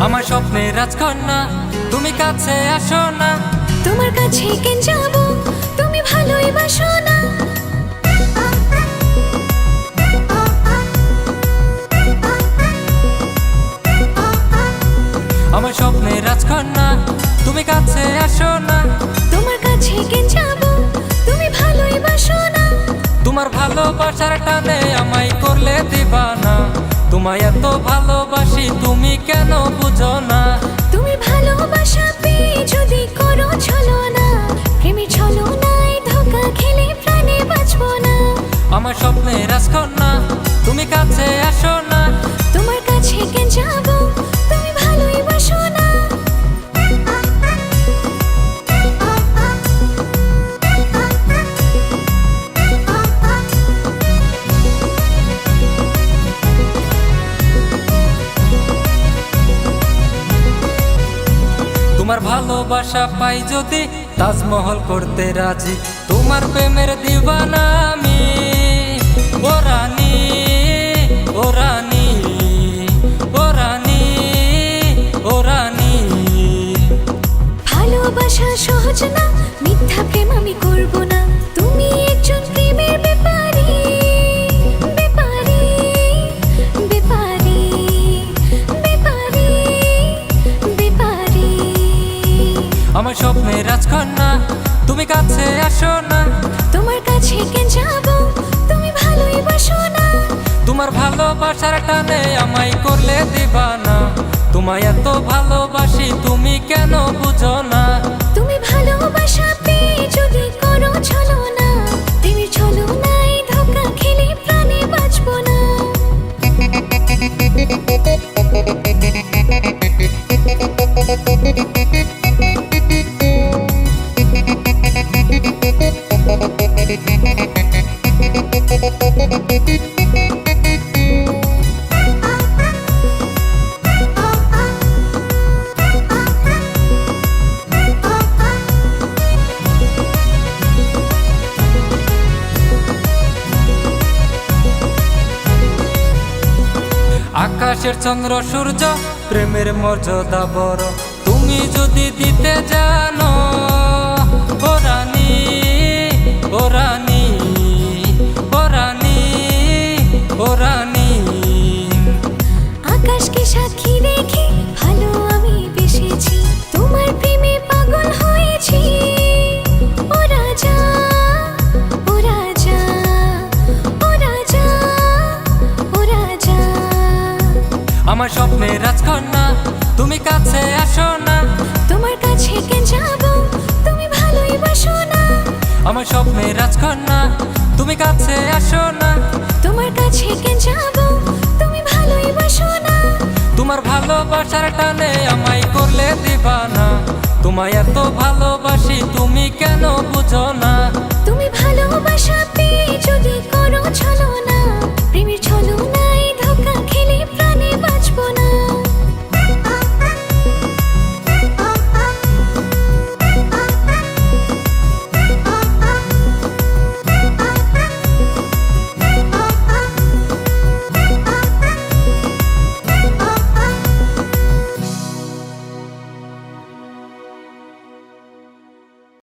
আমার স্বপ্নের রাজকন্যা তুমি কাছে আসো না। তোমার কাছে কেন যাব, তুমি ভালোই বাসো না। আমার স্বপ্নের রাজকন্যা তুমি কাছে আসো না। তোমার কাছে কেন যাব, তুমি ভালোই বাসো না। তোমার ভালোবাসার টানে আমায় করলে দিবানা। তোমায় এত ভালোবাসি তুমি কেন বুঝো না। তুমি ভালোবাসা পেয়ে যদি করো ছলনা, প্রেমে ছলনায় ধোঁকা খেলে প্রাণে বাঁচবো না। আমার স্বপ্নের রাজকন্যা তুমি কাছে আসো না। তোমার কাছে কেন যাব, তুমি ভালোই বাসো না। তোমার ভালোবাসা পাই যদি তাজমহল করতে রাজি। তোমার প্রেমের দিবানা আমি, ও রানী, ও রানী, ও রানী, ও রানী। ভালোবাসা সহজ না, মিথ্যা প্রেম আমি করব না। তুমি একজন প্রেমের ব্যাপারী, ব্যাপারী, ব্যাপারী, ব্যাপারী, ব্যাপারী। আমার স্বপ্নের রাজকন্যা তুমি কাছে আসো না। তোমার কাছে কেন যাব, তুমি ভালোই বাসো না। তোমার ভালোবাসার টানে আমায় করলে দিবানা। তোমায় এত ভালোবাসি তুমি কেন বুঝো না। তুমি ভালোবাসা পেয়ে যদি করো ছলনা, প্রেমের ছলনায় ধোঁকা খেলে প্রাণে বাঁচবো না। আকাশের চন্দ্র সূর্য প্রেমের মর্যাদা বড়। তুমি যদি দিতে জানো, ও রানী, ও রানী, ও রানী, ও রানী। আকাশকে সাক্ষী রেখে ভালো আমি বেসেছি, তোমার প্রেমে পাগল হয়েছি। ও রাজা, ও রাজা, ও রাজা, ও রাজা। আমার স্বপ্নের রাজকন্যা তুমি কাছে আসো না। তোমার কাছে কেন যাব, তুমি ভালোই বাসো না। আমার স্বপ্নের রাজকন্যা তুমি কাছে আসো না। তোমার কাছে কেন যাব, তুমি ভালোই বাসো না। তোমার ভালোবাসার টানে আমায় করলে দিবানা। তোমায় এত ভালোবাসি তুমি কেন বুঝো না। তুমি ভালোবাসা পেয়ে যদি করো ছলনা,